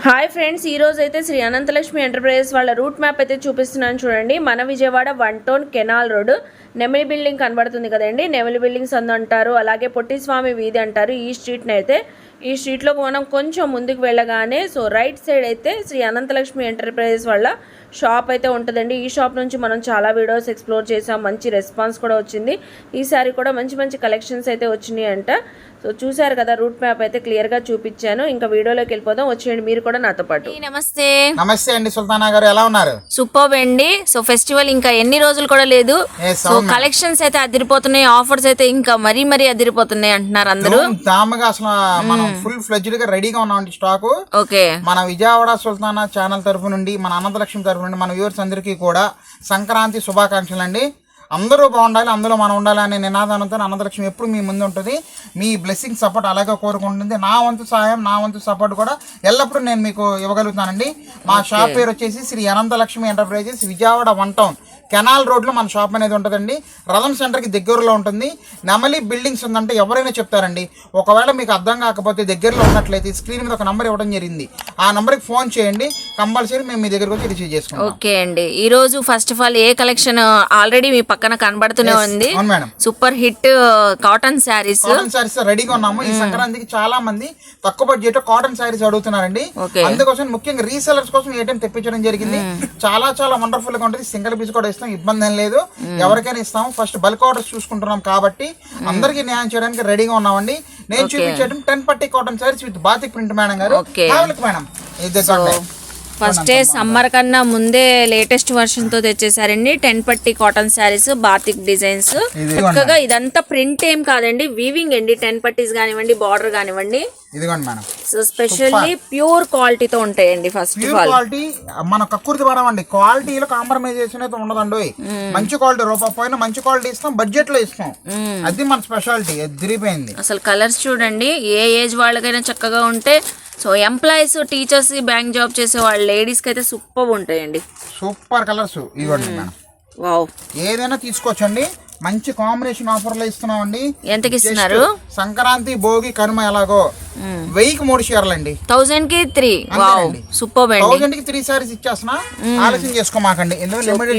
Hi friends, ఈరోజు అయితే Sri Ananthalakshmi enterprises వాళ్ళ రూట్ మ్యాప్ అయితే చూపిస్తున్నాను చూడండి. మన Vijayawada 1 town canal road Nemili building కనబడుతుంది కదండి. నెమిలి బిల్డింగ్స్ అంటారు, అలాగే పొట్టిస్వామి వీధి అంటారు. ఈ స్ట్రీట్లో మనం కొంచెం ముందుకు వెళ్ళగానే రైట్ సైడ్ అయితే శ్రీ అనంతలక్ష్మి ఎంటర్ప్రైజెస్ వాళ్ళ షాప్ అయితే ఉంటుందండి. ఈ షాప్ నుంచి మనం చాలా వీడియోస్ ఎక్స్ప్లోర్ చేసాం, మంచి రెస్పాన్స్ కూడా వచ్చింది. ఈసారి కూడా మంచి కలెక్షన్స్ అయితే వచ్చినాయి అంట. చూసారు కదా, రూట్ మ్యాప్ అయితే క్లియర్ గా చూపించాను. ఇంకా వీడియోలోకి వెళ్ళిపోదాం, వచ్చేయండి మీరు కూడా నాతో పాటు. నమస్తే అండి సుల్తానా గారు, ఎలా ఉన్నారు? సూపర్ అండి. ఫెస్టివల్ ఇంకా ఎన్ని రోజులు కూడా లేదు. కలెక్షన్స్ అయితే అదిరిపోతున్నాయి, ఆఫర్స్ అయితే ఇంకా మరీ అదిరిపోతున్నాయి అంటున్నారు అందరూ. దామగా అసలు మనం ఫుల్ ఫ్లెడ్జ్డ్ గా రెడీగా ఉన్నాం స్టాక్. ఓకే, మన విజయవాడ సుల్తానా ఛానల్ తరఫు నుండి, మన అనంతలక్ష్మి తరఫు నుండి మన వ్యూవర్స్ అందరికీ కూడా సంక్రాంతి శుభాకాంక్షలు అండి. అందరూ బాగుండాలి, అందులో మనం ఉండాలి అనే నినాదంతో అనంతలక్ష్మి ఎప్పుడు మీ ముందు ఉంటుంది. మీ బ్లెస్సింగ్ సపోర్ట్ అలాగే కోరుకుంటుంది. నా వంతు సహాయం, నా వంతు సపోర్ట్ కూడా ఎల్లప్పుడూ నేను మీకు ఇవ్వగలుగుతానండి. మా షాప్ పేరు వచ్చేసి Shri Ananthalakshmi enterprises, Vijayawada 1 town canal రోడ్లో మన షాప్ అనేది ఉంటుందండి. రథం సెంటర్కి దగ్గరలో ఉంటుంది. నెమలి బిల్డింగ్స్ ఉందంటే ఎవరైనా చెప్తారండి. ఒకవేళ మీకు అర్థం కాకపోతే దగ్గరలో ఉన్నట్లయితే స్క్రీన్ మీద ఒక నంబర్ ఇవ్వడం జరిగింది, ఆ నంబర్కి ఫోన్ చేయండి, కంపల్సరీ మేము మీ దగ్గరకు వచ్చి రిసీవ్ చేసుకుంటాం. ఓకే అండి, ఈ రోజు first of all a collection already మీ పక్కన కనబడుతూనే ఉంది. Madam, super hit cotton sarees రెడీగా ఉన్నాము. ఈ సంక్రాంతికి చాలా మంది తక్కువ బడ్జెట్ కాటన్ శారీస్ అడుగుతున్నారండి. అందుకోసం ముఖ్యంగా రీసెలర్స్ కోసం ఈ ఐటమ్ తెప్పించడం జరిగింది. చాలా వండర్ఫుల్ గా ఉంటుంది. సింగిల్ పీస్ కూడా ఇస్తాం, ఇబ్బంది ఏం లేదు, ఎవరికైనా ఇస్తాం. ఫస్ట్ బల్క్ ఆర్డర్స్ చూసుకుంటున్నాం కాబట్టి అందరికి న్యాయం చేయడానికి రెడీగా ఉన్నామండి. నేను చూపించడం 10 పట్టీ cotton saris with batik print madam గారు. మేడం, ఫస్ట్ సమ్మర్ కన్నా ముందే లేటెస్ట్ వర్షన్ తో తెచ్చేసారండి. 10 పట్టీ కాటన్ శారీస్, బాతిక్ డిజైన్స్. చక్కగా ఇదంతా ప్రింట్ ఏం కాదండి, వీవింగ్ అండి. 10 పట్టీస్ కానివ్వండి, బార్డర్ కానివ్వండి, సో స్పెషల్లీ ప్యూర్ క్వాలిటీతో ఉంటాయండి. ఫస్ట్ క్వాలిటీ మన కక్కుర్తి పడమండి, క్వాలిటీలో కాంప్రమైజేషన్ అయితే ఉండదండి. మంచి క్వాలిటీ రూపాయి పోయినా మంచి క్వాలిటీ ఇస్తాం, బడ్జెట్ లో ఇస్తాం. అది మన స్పెషాలిటీ. ఎదిరిపోయింది. అసలు కలర్స్ చూడండి, ఏ ఏజ్ వాళ్ళకైనా చక్కగా ఉంటే. So employees, teachers, bank job చేసే వాళ్ళ లేడీస్ కి అయితే సూపర్ ఉంటాయండి. సూపర్ కలర్స్ ఇవ్వండి మేడం. వావ్, ఏదైనా తీసుకోవచ్చండి. మంచి కాంబినేషన్ ఆఫర్ లో ఇస్తున్నామండి. ఎంతకి ఇస్తున్నారు? సంక్రాంతి, భోగి, కనుమ ఎలాగో 1000కి 3 చీరలండి. 1000 కి 3. సూపర్ అండి. 1000కి 3 సారీస్ ఇచ్చేస్తున్నా, ఆలస్యం చేసుకోమాకండి.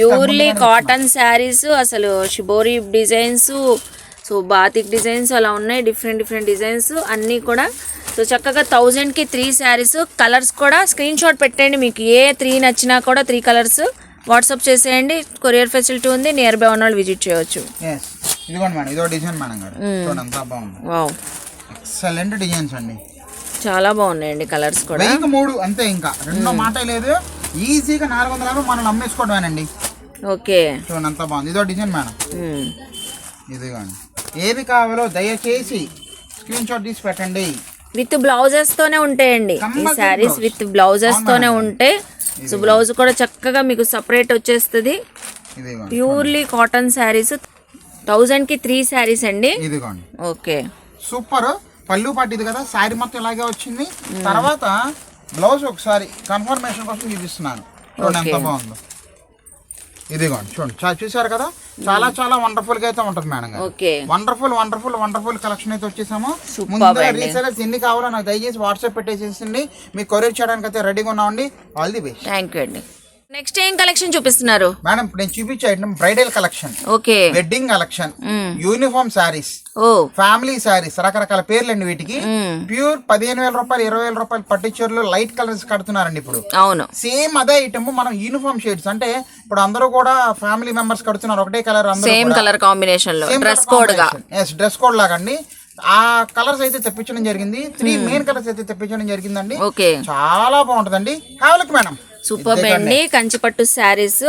ప్యూర్లీ కాటన్ శారీస్, అసలు shibori designs, so batik designs అలా ఉన్నాయి. డిఫరెంట్ డిజైన్స్ అన్నీ కూడా. సో చక్కగా 1000కి 3 శారీస్. కలర్స్ కూడా స్క్రీన్ షాట్ పెట్టండి, మీకు ఏ 3 నచ్చినా కూడా 3 కలర్స్ వాట్సాప్ చేసేయండి. కొరియర్ ఫెసిలిటీ ఉంది, నియర్ బై ఉన్న వాళ్ళు విజిట్ చేయవచ్చు. ఇదిగోండి మేడం, ఇదో డిజైన్ మేడం గారు, చూడండి ఎంత బాగుంది. వావ్, ఎక్సలెంట్ డిజైన్స్ అండి, చాలా బాగున్నాయండి. కలర్స్ కూడా 1000కి 3 అంతే, ఇంకా రెండో మాట లేదు. ఈజీగా 400 మనం అమ్మేసుకోవడమేనండి. ఓకే, చూడండి ఎంత బాగుంది. ఇదో డిజైన్ మేడం. ఇదిగోండి, ఏది కావాలో దయచేసి స్క్రీన్ షాట్ తీసి పెట్టండి. విత్ బ్లౌజెస్ తోనే ఉంటాయండి ఈ శారీస్, విత్ బ్లౌజెస్ తోనే ఉంటాయి. సో బ్లౌజ్ కూడా చక్కగా మీకు సపరేట్ వచ్చేస్తుంది. Purely cotton sarees. 1000కి 3 శారీస్ అండి. Okay, super. పళ్ళు పట్టింది కదా, శారీ మొత్తం ఇలాగే వచ్చింది. తర్వాత బ్లౌజ్ ఒకసారి కన్ఫర్మేషన్ కోసం చూపిస్తున్నాను, చూడండి ఎంత బాగుందో. ఇదిగోండి చూడండి, చూసారు కదా, చాలా వండర్ఫుల్ గా అయితే ఉంటుంది మేడం గారు. వండర్ఫుల్ కలెక్షన్ అయితే వచ్చేసాము. ముందుగా రీసెలర్స్ ఎన్ని కావాలో నాకు దయచేసి వాట్సాప్ పెట్టేసేసింది, మీకు కొరియర్ చేయడానికి అయితే రెడీగా ఉన్నామండి. All the best. Thank you అండి. నెక్స్ట్ ఏం కలెక్షన్ చూపిస్తున్నారు మేడం? ఇప్పుడు నేను చూపించే item bridal collection, okay, wedding collection, uniform saris, family saris, రకరకాల పేర్లండి వీటికి. ప్యూర్ 15,000 రూపాయలు, 20,000 రూపాయలు పట్టు చీరలు లైట్ కలర్స్ కడుతున్నారండి ఇప్పుడు. అవును, సేమ్ అదే ఐటమ్ మనం యూనిఫామ్ షేడ్స్, అంటే ఇప్పుడు అందరూ కూడా ఫ్యామిలీ మెంబర్స్ కడుతున్నారు ఒకటే కలర్, సేమ్ కలర్ కాంబినేషన్ లో, డ్రెస్ కోడ్ గా. డ్రెస్ కోడ్ లాగా అండి. ఆ కలర్స్ అయితే తెప్పించడం జరిగింది. 3 మెయిన్ కలర్స్ అయితే తెప్పించడం జరిగిందండి. చాలా బాగుంటుందండి. కావాలి మేడం, సూపర్ అండి. కంచిపట్టు శారీస్,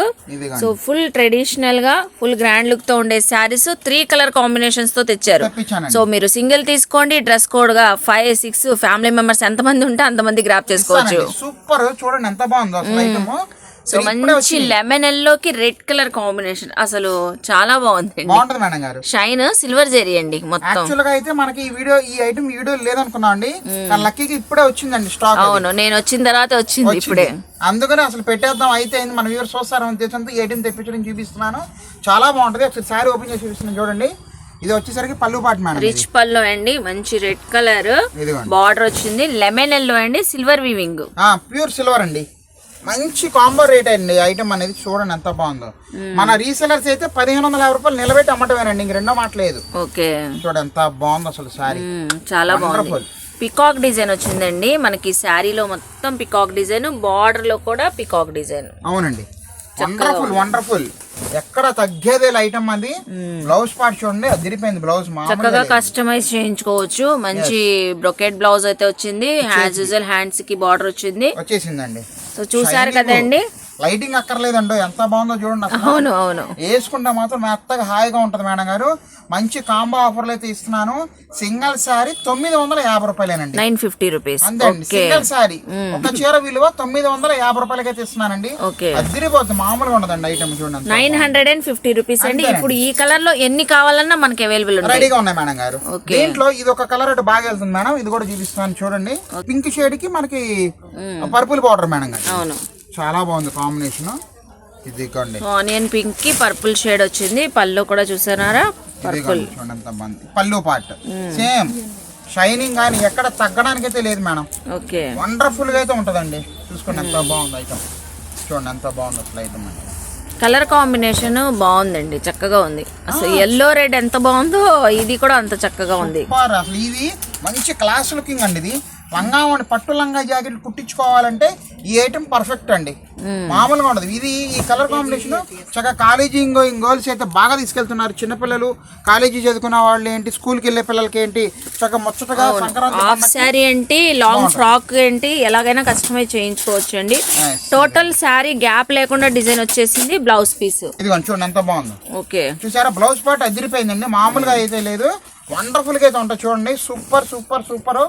సో ఫుల్ ట్రెడిషనల్ గా, ఫుల్ గ్రాండ్ లుక్ తో ఉండే శారీస్ 3 కలర్ కాంబినేషన్స్ తో తెచ్చారు. సో మీరు సింగిల్ తీసుకోండి, డ్రెస్ కోడ్ గా 5, 6 ఫ్యామిలీ మెంబర్స్ ఎంతమంది ఉంటే అంతమంది గ్రాప్ చేసుకోవచ్చు. సూపర్, చూడండి ఎంత బాగుందో అసలు ఐటమ్. సో మంచి లెమన్ ఎల్లోకి రెడ్ కలర్ కాంబినేషన్, అసలు చాలా బాగుంది మేడం గారు. షైన్ సిల్వర్ జెరీ అండి మొత్తం. యాక్చువల్ గా అయితే మనకి ఈ ఐటమ్ వీడియో లేదనుకున్నాం అండి, కానీ లక్కీగా ఇప్పుడే వచ్చిందండి స్టాక్. అవును, నేను వచ్చిన తర్వాత వచ్చింది ఇప్పుడే, అందుకని అసలు పెట్టేద్దాం అయితే మన వ్యూవర్స్ చూస్తారని ఉద్దేశంతో ఈ ఐటమ్ తెప్పించడం చూపిస్తున్నాను. చాలా బాగుంటది. ఒకసారి శారీ ఓపెన్ చేసి చూపిస్తున్నాను చూడండి. ఇది వచ్చేసరికి పళ్ళు పాటు మేడం. రిచ్ పళ్ళు అండి, మంచి రెడ్ కలర్ ఇదిగోండి బార్డర్ వచ్చింది, లెమన్ ఎల్లో అండి, సిల్వర్ వీవింగ్, ప్యూర్ సిల్వర్ అండి. మంచి కాంబో రేట్ అండి ఐటమ్ అనేది. చూడండి ఎంత బాగుందో. మన రీసెలర్స్ అయితే 1550 రూపాయలు నిలబెట్టి అమ్మటమేనండి, ఇంక రెండో మాట లేదు. ఓకే చూడండి ఎంత బాగుందో అసలు సారీ. చాలా బాగుంది. పికాక్ డిజైన్ వచ్చిందండి మనకి శారీలో, మొత్తం పికాక్ డిజైన్, బార్డర్ లో కూడా పికాక్ డిజైన్. అవునండి, వండర్ఫుల్ వండర్ఫుల్, ఎక్కడ తగ్గేదే ఐటమ్ అది. బ్లౌజ్ పార్ట్ చూడండి, అదిరిపోయింది బ్లౌజ్. చక్కగా కస్టమైజ్ చేయించుకోవచ్చు. మంచి బ్రొకెట్ బ్లౌజ్ అయితే వచ్చింది, యాజ్ యూజువల్ హ్యాండ్స్ కి బార్డర్ వచ్చింది, వచ్చేసిందండి. సో చూసారు కదండి, లైటింగ్ అక్కర్లేదండి, ఎంత బాగుందో చూడండి అసలు. అవును అవును, వేసుకుంటే మాత్రం మెత్తగా హాయిగా ఉంటది మేడం గారు. మంచి కాంబో ఆఫర్లు అయితే ఇస్తున్నాను. Single sari 950 రూపాయలేనండి, 950 rupees. అంతే అండి. సింగిల్ శారీ ఒక చీర విలువ 950 రూపాయలకి అయితే ఇస్తున్నానండి. అదిరిపోతుంది, మామూలుగా ఉండదండి ఐటమ్. చూడండి 950 రూపీస్ అండి. ఇప్పుడు ఈ కలర్ లో ఎన్ని కావాలన్నా మనకి అవైలబుల్ రెడీగా ఉన్నాయి మేడం గారు. దీంట్లో ఇది ఒక కలర్ అటు బాగా వెళ్తుంది మేడం, ఇది కూడా చూపిస్తున్నాను చూడండి. పింక్ షేడ్ కి మనకి పర్పుల్ బార్డర్ మేడం గారు. అవును, చాలా బాగుంది కాంబినేషన్. ఇది ఆనియన్ పింక్ కి పర్పుల్ షేడ్ వచ్చింది. పళ్ళు కూడా చూసారా పర్పుల్. చూడండి ఎంత బాగుంది పళ్ళు పార్ట్. సేమ్ షైనింగ్ కానీ ఎక్కడ తగ్గడానికి అయితే లేదు మేడం. ఓకే, వండర్ఫుల్ గా అయితే ఉంటదండి. చూసుకోండి ఎంత బాగుంది ఐటమ్. చూడండి ఎంత బాగుంది అసలు ఐటమ్. కలర్ కాంబినేషన్ బాగుందండి, చక్కగా ఉంది. అసలు ఎల్లో రెడ్ ఎంత బాగుందో ఇది కూడా అంత చక్కగా ఉంది. అసలు ఇది మంచి క్లాస్ లుకింగ్ అండి. ఇది లంగా పట్టు లంగా జాకెట్ కుట్టించుకోవాలంటే ఈ ఐటమ్ పర్ఫెక్ట్ అండి, మామూలుగా ఉండదు. ఇది ఈ కలర్ కాంబినేషన్ చక్కగా కాలేజీ గర్ల్స్ అయితే బాగా తీసుకెళ్తున్నారు. చిన్నపిల్లలు కాలేజీ చదువుకున్న వాళ్ళు ఏంటి, స్కూల్కి వెళ్ళే పిల్లలకి ఏంటి, చక్కగా ముచ్చటగా హాఫ్ శారీ ఏంటి, లాంగ్ ఫ్రాక్ ఏంటి, ఎలాగైనా కస్టమైజ్ చేయించుకోవచ్చు అండి. టోటల్ శారీ గ్యాప్ లేకుండా డిజైన్ వచ్చేసింది. బ్లౌజ్ పీస్ ఇదిగో చూడండి ఎంత బాగుంది. ఓకే, చూసారా బ్లౌజ్ పార్ట్ అదిరిపోయిందండి, మామూలుగా అయితే లేదు. వండర్ఫుల్ గా అయితే ఉంటుంది చూడండి. Super super super.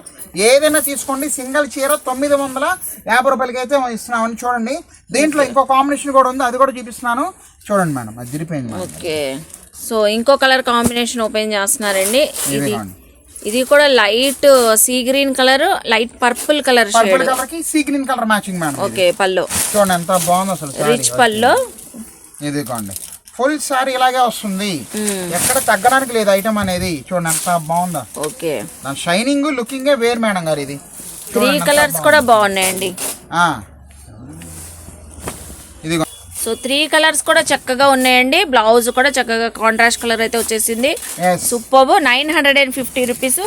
ఏదైనా తీసుకోండి, సింగిల్ చీర 950 రూపాయలకి అయితే ఇస్తున్నామని. చూడండి దీంట్లో ఇంకో కాంబినేషన్ కూడా ఉంది, అది కూడా చూపిస్తున్నాను చూడండి మేడం. అది తిరిపోయింది. ఓకే, సో ఇంకో కలర్ కాంబినేషన్ ఓపెన్ చేస్తున్నారండి. ఇది కూడా light sea green colour, light purple colour shade కి sea green colour matching madam. Okay, పల్లో చూడండి ఎంత బాగుంది అసలు. రిచ్ పల్లో. ఇదిగోండి ఫుల్ సారీ ఇలాగే వస్తుంది, ఎక్కడ తగ్గడానికి లేదు ఐటమ్ అనేది. చూడండి ఎంత బాగుందా. ఓకే, దాని షైనింగ్ లుకింగ్ వేరు మేడం గారు. ఇది 3 కలర్స్ కూడా బాగున్నాయండి. ఇదిగో సో 3 కలర్స్ కూడా చక్కగా ఉన్నాయండి. బ్లౌజ్ కూడా చక్కగా కాంట్రాస్ట్ కలర్ అయితే వచ్చేసింది. సూపర్. 950 రూపీస్.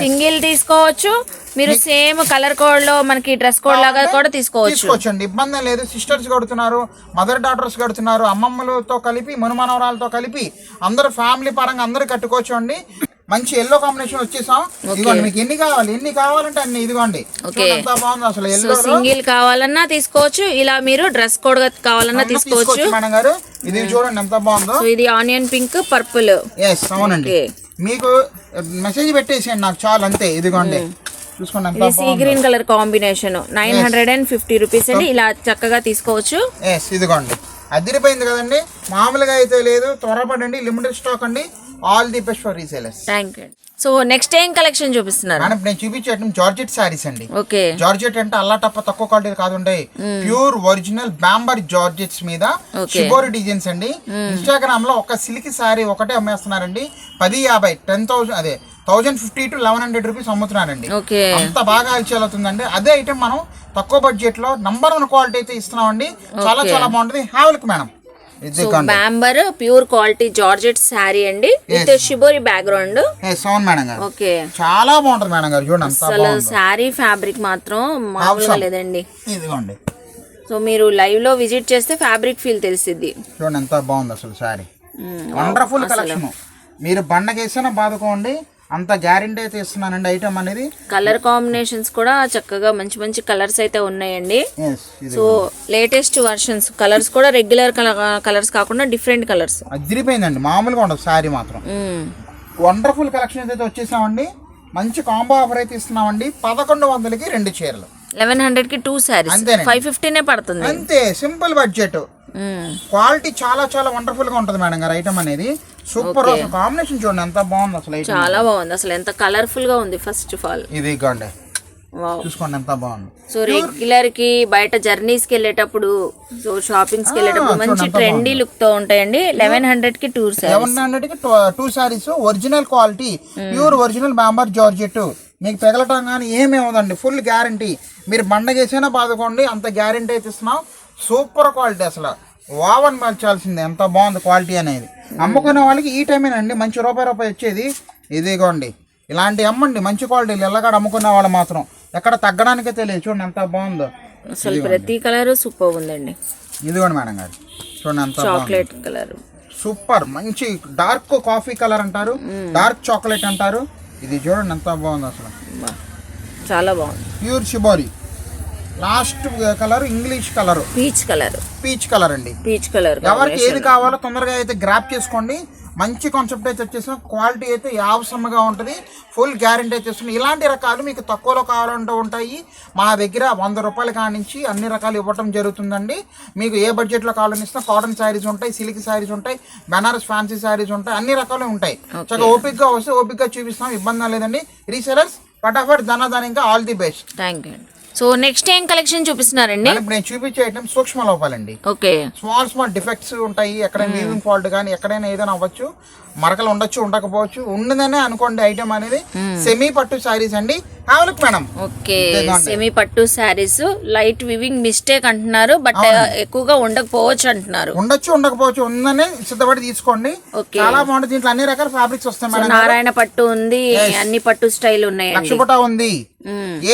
సింగిల్ తీసుకోవచ్చు మీరు, సేమ్ కలర్ కోడ్ లో మనకి డ్రెస్ కోడ్ లాగా కూడా తీసుకోవచ్చండి, ఇబ్బంది లేదు. సిస్టర్స్ కడుతున్నారు, మదర్ డాటర్స్ కడుతున్నారు, అమ్మమ్మలతో కలిపి మనుమనవరాలతో కలిపి అందరూ ఫ్యామిలీ పరంగా అందరూ కట్టుకోవచ్చు అండి. మంచి ఎల్లో కాంబినేషన్ వచ్చేసాం. ఇదిగోండి మీకు ఎన్ని కావాలంటే అన్ని. ఇదిగోండి ఎంత బాగుంది అసలు. ఎల్లో సింగిల్ కావాలన్నా తీసుకోవచ్చు, ఇలా మీరు డ్రెస్ కోడ్ కావాలన్నా తీసుకోవచ్చు మేడం గారు. ఇది చూడండి ఎంత బాగుందో. ఇది ఆనియన్ పింక్ పర్పుల్. అవునండి, మీకు మెసేజ్ పెట్టేసేయండి నాకు చాలు అంతే. ఇదిగోండి చూసుకోండి ఇది see green colour combination. 950 rupees అండి, ఇలా చక్కగా తీసుకోవచ్చు. ఇదిగోండి అదిరిపోయింది కదండి, మామూలుగా అయితే లేదు. త్వరపడండి, లిమిటెడ్ స్టాక్ అండి. All the best for resellers. Thank you. So next ఏం కలెక్షన్ చూపిస్తున్నారు? నేను చూపించేటం జార్జెట్ సారీస్ అండి. ఓకే, జార్జెట్ అంటే అల్లా టప్ప తక్కువ క్వాలిటీ కాదుండే, ప్యూర్ ఒరిజినల్ బ్యాంబర్ జార్జెట్స్ మీద షిబోరి డిజైన్స్ అండి. ఇన్స్టాగ్రామ్ లో ఒక సిల్క్ సారీ ఒకటే అమ్మేస్తున్నారండి. 1050 10,000 అదే 1050 to 1100 రూపీస్ అమ్ముతున్నారండి. అంత బాగా హల్చల్ అవుతుందండి. అదే ఐటమ్ మనం తక్కువ బడ్జెట్ లో నంబర్ 1 క్వాలిటీ అయితే ఇస్తున్నామండి. చాలా చాలా బాగుంటుంది. హ్యావెల్క్ మేడం. బ్యాంబర్ ప్యూర్ క్వాలిటీ జార్జెట్ శారీ అండి, విత్ షిబోరి బ్యాక్గ్రౌండ్. అవును మేడం గారు, ఓకే చాలా బాగుంటుంది మేడం గారు. చూడండి అసలు శారీ ఫ్యాబ్రిక్ మాత్రం మామూలుగా లేదండి. ఇదిగోండి, సో మీరు లైవ్ లో విజిట్ చేస్తే ఫ్యాబ్రిక్ ఫీల్ తెలిసిద్ది. చూడండి ఎంత బాగుంది అసలు శారీ. Wonderful collection. మీరు బండకేసినా బాదుకోండి, అంత గ్యారెంటీ అయితే ఇస్తున్నానండి ఐటమ్ అనేది. కలర్ కాంబినేషన్స్ కూడా చక్కగా మంచి మంచి కలర్స్ అయితే ఉన్నాయండి. సో లేటెస్ట్ వర్షన్స్ కలర్స్ కూడా రెగ్యులర్ కలర్స్ కాకుండా డిఫరెంట్ కలర్స్. అదిరిపోయిందండి, మామూలుగా ఉండదు సారీ మాత్రం. వండర్ఫుల్ కలెక్షన్ అయితే వచ్చేసామండి. మంచి కాంబో ఆఫర్ అయితే ఇస్తున్నామండి. 1100కి 2 చీరలు, 1100కి 2 సారీస్, 550 పడుతుంది అంతే. సింపుల్ బడ్జెట్, క్వాలిటీ చాలా చాలా వండర్ఫుల్ గా ఉంటుంది మేడం గారు ఐటమ్ అనేది. సూపర్. కాంబినేషన్ చూడండి ఎంత బాగుంది అసలు. చాలా బాగుంది అసలు, ఎంత కలర్ఫుల్ గా ఉంది ఫస్ట్ ఆఫ్ ఆల్. ఇది ఇవ్వండి వావ్. చూసుకోండి ఎంత బాగుంది. సో రెగ్యులర్ కి బయట జర్నీస్ కి వెళ్ళేటప్పుడు, సో షాపింగ్స్ కి వెళ్ళేటప్పుడు మంచి ట్రెండీ లుక్ తో ఉంటాయండి. 1100 కి 1100 కి 2 saris, original quality, pure original bomber georgette. మీకు పెగలటం కానీ ఏమీ అవ్వదండి, ఫుల్ గ్యారంటీ. మీరు బండగేసైనా బాదుకోండి, అంత గ్యారంటీ అయితే ఇస్తున్నాం. సూపర్ క్వాలిటీ, అసలు వావని మర్చాల్సిందే, ఎంత బాగుంది క్వాలిటీ అనేది. అమ్ముకునే వాళ్ళకి ఈ టైమేనండి మంచి రూపాయి వచ్చేది. ఇదిగోండి ఇలాంటి అమ్మండి, మంచి క్వాలిటీలు. ఎల్లగాడ అమ్ముకునే వాళ్ళు మాత్రం ఎక్కడ తగ్గడానికే తెలియదు. చూడండి ఎంత బాగుందో, అసలు ప్రతి కలర్ సూపర్ ఉందండి. ఇదిగోండి మేడం గారు చూడండి ఎంత చాక్లెట్ కలర్ సూపర్, మంచి డార్క్ కాఫీ కలర్ అంటారు, డార్క్ చాక్లెట్ అంటారు. ఇది చూడండి ఎంత బాగుంది, అసలు చాలా బాగుంది. Pure shibori. Last colour English colour, peach colour అండి. పీచ్ కలర్ ఎవరికి ఏది కావాలో తొందరగా అయితే గ్రాప్ చేసుకోండి. మంచి కాన్సెప్ట్ అయితే వచ్చేసిన, క్వాలిటీ అయితే యావసమ్మగా ఉంటుంది, ఫుల్ గ్యారెంటీ అయితే వస్తుంది. ఇలాంటి రకాలు మీకు తక్కువలో కావాలంటూ ఉంటాయి. మా దగ్గర 100 రూపాయల కానించి అన్ని రకాలు ఇవ్వటం జరుగుతుందండి. మీకు ఏ బడ్జెట్లో కావాలని ఇస్తాం. కాటన్ శారీస్ ఉంటాయి, సిల్క్ శారీస్ ఉంటాయి, బెనారస్ ఫ్యాన్సీ శారీస్ ఉంటాయి, అన్ని రకాలు ఉంటాయి. చక్కగా ఓపిక్గా వస్తే ఓపిక్గా చూపిస్తాం, ఇబ్బంది లేదండి. రీసెలర్స్ ఫటాఫట్ ఇంకా all the best. Thank you. So next ఏం కలెక్షన్ చూపిస్తున్నారండి? ఇప్పుడు నేను చూపించే ఐటమ్ సూక్ష్మ లోపాలండి. ఓకే, స్మాల్ డిఫెక్ట్స్ ఉంటాయి. ఎక్కడైనా వీవింగ్ ఫాల్ట్ కానీ ఎక్కడైనా ఏదైనా అవ్వచ్చు, మరకలు ఉండొచ్చు, ఉండకపోవచ్చు. ఉండదనే అనుకోండి. ఐటమ్ అనేది సెమీ పట్టు శారీస్ అండి. మేడం ఓకే, సెమీ పట్టు శారీస్, లైట్ వివింగ్ మిస్టేక్ అంటున్నారు, బట్ ఎక్కువగా ఉండకపోవచ్చు అంటున్నారు. ఉండొచ్చు, ఉండకపోవచ్చు, ఉందనే సిద్ధపడి తీసుకోండి. చాలా బాగుంటుంది. దీంట్లో అన్ని రకాల ఫ్యాబ్రిక్స్ వస్తాయి మేడం. నారాయణ పట్టు ఉంది, అన్ని పట్టు స్టైల్ ఉన్నాయి, లక్షపట ఉంది,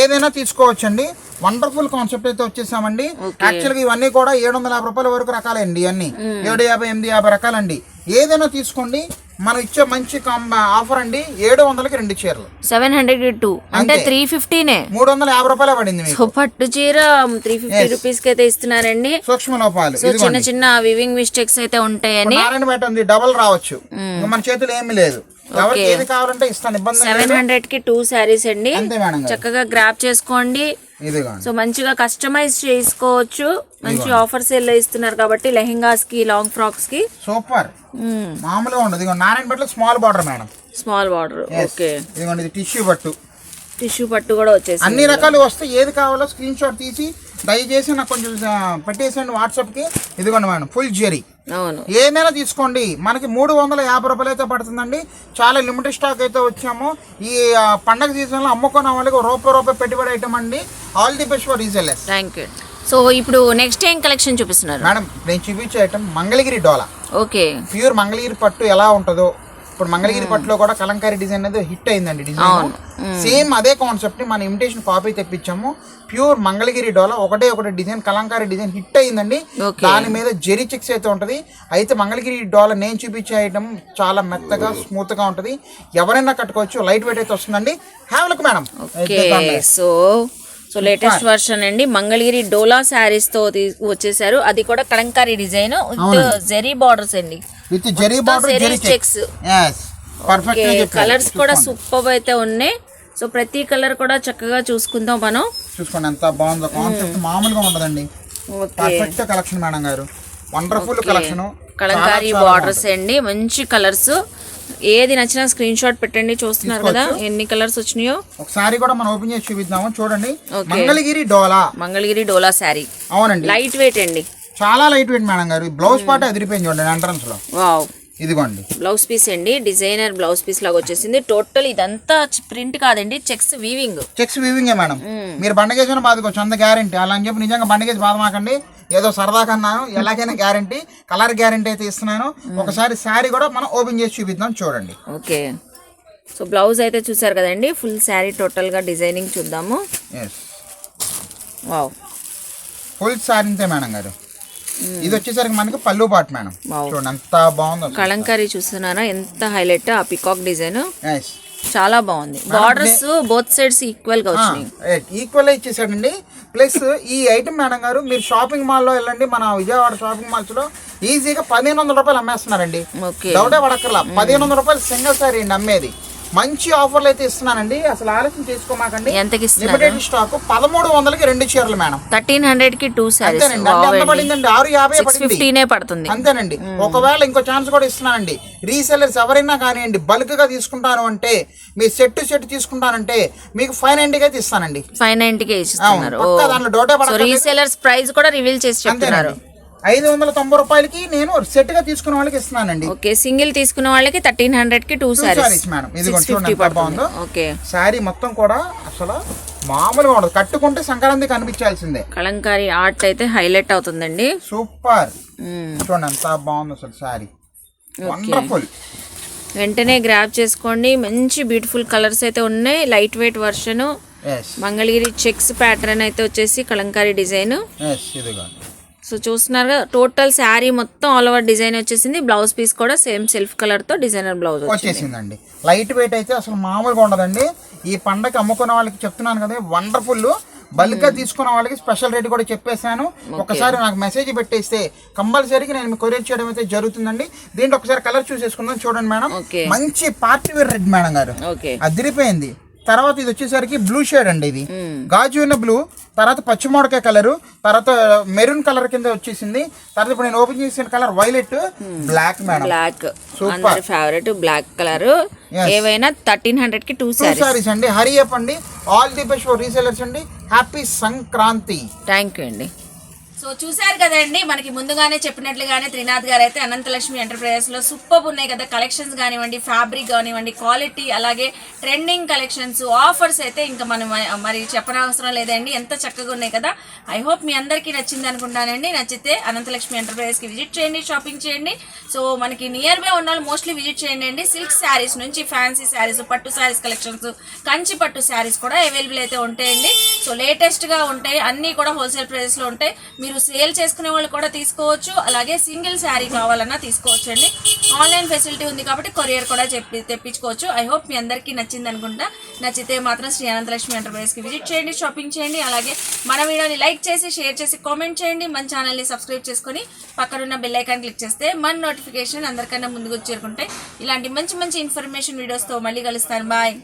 ఏదైనా తీసుకోవచ్చండి. వండర్ఫుల్ కాన్సెప్ట్ అయితే వచ్చేసామండి. యాక్చువల్గా ఇవన్నీ కూడా 750 రూపాయల వరకు రకాలండి. అన్ని 750, 850 రకాలండి. ఏదైనా తీసుకోండి. మనం ఇచ్చే మంచి ఆఫర్ అండి. 700కి 2 చీరలు, 702 అంటే 350నే, 350 రూపాయలు పడింది. సో పట్టు చీర 350 రూపీస్ కి అయితే ఇస్తున్నారండి. సూక్ష్మ లోపాలు, సో చిన్న చిన్న వివింగ్ మిస్టేక్స్ అయితే ఉంటాయని. నారాయణ బయట ఉంది, డబల్ రావచ్చు, మన చేతులు ఏమీ లేదు. ఎవరికి ఏది కావాలంటే ఇస్తాను, ఇబ్బంది. 700 కి 2 శారీస్ అండి. అంతే మేడం, చక్కగా గ్రాప్ చేసుకోండి. సో మంచిగా కస్టమైజ్ చేసుకోవచ్చు. మంచి ఆఫర్ సేల్ లో ఇస్తున్నారు కాబట్టి లెహెంగాస్ కి, లాంగ్ ఫ్రాక్స్ కి సూపర్. మామూలుగా ఉండదు. నారాయణ పట్ల small border madam, small border. Okay, ఇదిగోండి ఇది టిష్యూ పట్టు కూడా వచ్చేసి అన్ని రకాలు వస్తే ఏది కావాలో స్క్రీన్ షాట్ తీసి దయచేసి నాకు కొంచెం పెట్టేసండి వాట్సాప్ కి. ఇదిగోండి మేడం ఫుల్ జెరీ. అవును, ఏదైనా తీసుకోండి. మనకి 350 రూపాయలు అయితే పడుతుందండి. చాలా లిమిటెడ్ స్టాక్ అయితే వచ్చాము. ఈ పండగ సీజన్ లో అమ్ముకున్న వాళ్ళకి రూపాయి పెట్టుబడి ఐటమ్ అండి. All the best for resellers. Thank you. So ఇప్పుడు నెక్స్ట్ ఏం కలెక్షన్ చూపిస్తున్నారు మేడం? నేను చూపించే ఐటమ్ మంగళగిరి డోలా. ఓకే, ప్యూర్ మంగళగిరి పట్టు ఎలా ఉంటుందో, ఇప్పుడు మంగళగిరి పట్టులో కూడా కలంకారీ డిజైన్ అనేది హిట్ అయిందండి. డిజైన్ సేమ్ అదే కాన్సెప్ట్ ని మన ఇమిటేషన్ కాపీ తెప్పించాము. ప్యూర్ మంగళగిరి డోలా, ఒకటే డిజైన్, కలంకారీ డిజైన్ హిట్ అయిందండి. దాని మీద జెరీ చెక్స్ అయితే ఉంటది. అయితే మంగళగిరి డోలా నేను చూపించే ఐటమ్ చాలా మెత్తగా స్మూత్ గా ఉంటది. ఎవరైనా కట్టుకోవచ్చు. లైట్ వెయిట్ అయితే వస్తుందండి. Have look madam. So latest version అండి. మంగళగిరి డోలా శారీస్ తో వచ్చేసారు. అది కూడా kalamkari design with zari borders అండి, with zari border, zari checks. Colours కూడా సూపర్ అయితే ఉన్నాయి. సో ప్రతి కలర్ కూడా చక్కగా చూసుకుందాం మనం. చూసుకోండి ఎంత బాగుందో కాన్సెప్ట్, మామూలుగా ఉండదండి. పర్ఫెక్ట్ కలెక్షన్ మేడం గారు, వండర్ఫుల్ కలెక్షన్. కలంకారీ బార్డర్స్ అండి, మంచి కలర్స్. ఏది నచ్చినా స్క్రీన్ షాట్ పెట్టండి. చూస్తున్నారు కదా ఎన్ని కలర్స్ వచ్చినాయో. ఒకసారి కూడా మనం ఓపెన్ చేసి చూపిద్దాము. చూడండి, మంగళగిరి డోలా శారీ. అవునండి, లైట్ వెయిట్ అండి, చాలా లైట్ వెయిట్ మేడం గారు. బ్లౌజ్ పార్ట్ అదిరిపోయింది చూడండి ఎంట్రన్స్ లో. వావ్, ఇదిగోండి బ్లౌజ్ పీస్ అండి, డిజైనర్ బ్లౌజ్ పీస్ లాగా వచ్చేసింది. టోటల్ ఇదంతా ప్రింట్ కాదండి, చెక్స్ వీవింగ్ మేడం. మీరు బండగేసిన బాధకోవచ్చు, అంత గ్యారంటీ. అలా అని చెప్పి నిజంగా బండగేసి బాధ మాకండి, ఏదో సరదా కన్నాను. ఎలాగైనా గ్యారంటీ, కలర్ గ్యారంటీ అయితే ఇస్తున్నాను. ఒకసారి శారీ కూడా మనం ఓపెన్ చేసి చూపిద్దాం. చూడండి. ఓకే, సో బ్లౌజ్ అయితే చూసారు కదండి. ఫుల్ శారీ టోటల్ గా డిజైనింగ్ చూద్దాము. వావ్, ఫుల్ శారీ అంతే మేడం గారు. ఇది వచ్చేసరికి మనకి పళ్ళు పాటు మేడం. చూడండి ఎంత బాగుందో. కలంకారీ చూస్తున్నారా ఎంత హైలైట్. ఆ పికాక్ డిజైన్ చాలా బాగుంది. బార్డర్స్ బోత్ సైడ్స్ ఈక్వల్ గా వచ్చినాయి. ఈక్వల్ ఇచ్చేసాడండి. ప్లస్ ఈ ఐటమ్ మేడం గారు మీరు షాపింగ్ మాల్ లో వెళ్ళండి, మన విజయవాడ షాపింగ్ మాల్స్ లో ఈజీగా 1500 రూపాయలు అమ్మేస్తున్నారండి. డౌటే పడక్కర్లా. 1500 రూపాయలు సింగిల్ సారీ అండి అమ్మేది. మంచి ఆఫర్లు అయితే ఇస్తున్నానండి, అసలు ఆలస్యం చేసుకోమాకండి. ఎంతకి ఇస్తున్నారు? లిమిటెడ్ స్టాక్ 1300కి 2 చీరలు మేడం. 1300 కి 2 సారీస్. అంతేనండి. అంటే ఎంత పడిందండి? 650 పడింది. 615 పడుతుంది. అంతేనండి. ఒకవేళ ఇంకో ఛాన్స్ కూడా ఇస్తున్నానండి, రీసెల్లర్స్ ఎవరైనా కానివ్వండి బల్క్ గా తీసుకుంటాను అంటే, మీ సెట్ తీసుకుంటానంటే మీకు 590కి అయితే ఇస్తానండి. 590కి ఇస్తున్నారు. పక్కా దాంట్లో డౌటే సో పడదు. రీసెలర్స్ ప్రైస్ కూడా రివీల్ చేసి చెప్తున్నారు. 590 రూపాయలకి నేను సెట్ గా తీసుకున్న వాళ్ళకి ఇస్తున్నానండి. ఓకే, సింగిల్ తీసుకున్న వాళ్ళకి 1300 కి 2 సారీస్ మేడం. ఇది చూడండి ఎంత బాగుందో. ఓకే, శారీ మొత్తం కూడా అసలు మామూలుగా ఉండదు, కట్టుకుంటే సంక్రాంతి కనిపించాల్సిందే. కలంకారీ ఆర్ట్ అయితే హైలైట్ అవుతుందండి. సూపర్. చూడండి ఎంత బాగుంది అసలు శారీ, వండర్ఫుల్. వెంటనే గ్రాబ్ చేసుకోండి. మంచి బ్యూటిఫుల్ కలర్స్ అయితే ఉన్నాయి. Light weight version, Mangalagiri checks pattern అయితే వచ్చేసి కలంకారీ డిజైన్. సో చూస్తున్నారు టోటల్ శారీ మొత్తం ఆల్ ఓవర్ డిజైన్ వచ్చేసింది. బ్లౌజ్ పీస్ కూడా సేమ్ సెల్ఫ్ కలర్ తో డిజైనర్ బ్లౌజ్ వచ్చేసిందండి. లైట్ వెయిట్ అయితే అసలు మామూలుగా ఉండదండి. ఈ పండగ అమ్ముకున్న వాళ్ళకి చెప్తున్నాను కదా, వండర్ఫుల్. బల్క్ గా తీసుకున్న వాళ్ళకి స్పెషల్ రేట్ కూడా చెప్పేశాను. ఒకసారి నాకు మెసేజ్ పెట్టేస్తే కంపల్సరీగా నేను కొరియర్ చేయడం అయితే జరుగుతుందండి. దీంట్లో ఒకసారి కలర్ చూసేసుకుందాం. చూడండి మేడం, మంచి పార్టీ వేర్ రెడ్ మేడం గారు, అదిరిపోయింది. తర్వాత ఇది వచ్చేసరికి బ్లూ షేడ్ అండి, ఇది గాజు ఉన్న బ్లూ, తర్వాత పచ్చిమోడకాయ కలర్, తర్వాత మెరూన్ కలర్ కింద వచ్చేసింది. తర్వాత ఇప్పుడు నేను ఓపెన్ చేసిన colour violet, black madam. Black super favourite black colour. ఏవైనా 1300 కి 2 సారీస్ అండి. హరి అప్ అండి. All the best for resellers అండి. హ్యాపీ సంక్రాంతి. థ్యాంక్ యూ అండి. సో చూసారు కదండి, మనకి ముందుగానే చెప్పినట్లుగానే త్రినాథ్ గారు అయితే అనంతలక్ష్మి ఎంటర్ప్రైజెస్ లో సూపర్ ఉన్నాయి కదా. కలెక్షన్స్ కానివ్వండి, ఫ్యాబ్రిక్ కానివ్వండి, క్వాలిటీ, అలాగే ట్రెండింగ్ కలెక్షన్స్, ఆఫర్స్ అయితే ఇంకా మనం మరి చెప్పనవసరం లేదండి. ఎంత చక్కగా ఉన్నాయి కదా. ఐ హోప్ మీ అందరికీ నచ్చింది అనుకుంటానండి. నచ్చితే అనంతలక్ష్మి ఎంటర్ప్రైజెస్ కి విజిట్ చేయండి, షాపింగ్ చేయండి. సో మనకి నియర్ బై ఉన్న వాళ్ళు మోస్ట్లీ విజిట్ చేయండి అండి. సిల్క్ శారీస్ నుంచి ఫ్యాన్సీ శారీస్, పట్టు శారీస్ కలెక్షన్స్, కంచి పట్టు శారీస్ కూడా అవైలబుల్ అయితే ఉంటాయండి. సో లేటెస్ట్ గా ఉంటాయి, అన్ని కూడా హోల్సేల్ ప్రైస్ లో ఉంటాయి. మీరు సేల్ చేసుకునే వాళ్ళు కూడా తీసుకోవచ్చు, అలాగే సింగిల్ శారీ కావాలన్నా తీసుకోవచ్చు అండి. ఆన్లైన్ ఫెసిలిటీ ఉంది కాబట్టి కొరియర్ కూడా తెప్పించుకోవచ్చు. ఐ హోప్ మీ అందరికీ నచ్చింది అనుకుంటా. నచ్చితే మాత్రం శ్రీ అనంతలక్ష్మి ఎంటర్ప్రైజెస్ కి విజిట్ చేయండి, షాపింగ్ చేయండి. అలాగే మన వీడియోని లైక్ చేసి, షేర్ చేసి, కామెంట్ చేయండి. మన ఛానల్ని సబ్స్క్రైబ్ చేసుకొని పక్కనున్న బెల్ ఐకాన్ క్లిక్ చేస్తే మన నోటిఫికేషన్ అందరికన్నా ముందుకు చేరుకుంటాయి. ఇలాంటి మంచి మంచి ఇన్ఫర్మేషన్ వీడియోస్తో మళ్ళీ కలుస్తాను. బాయ్.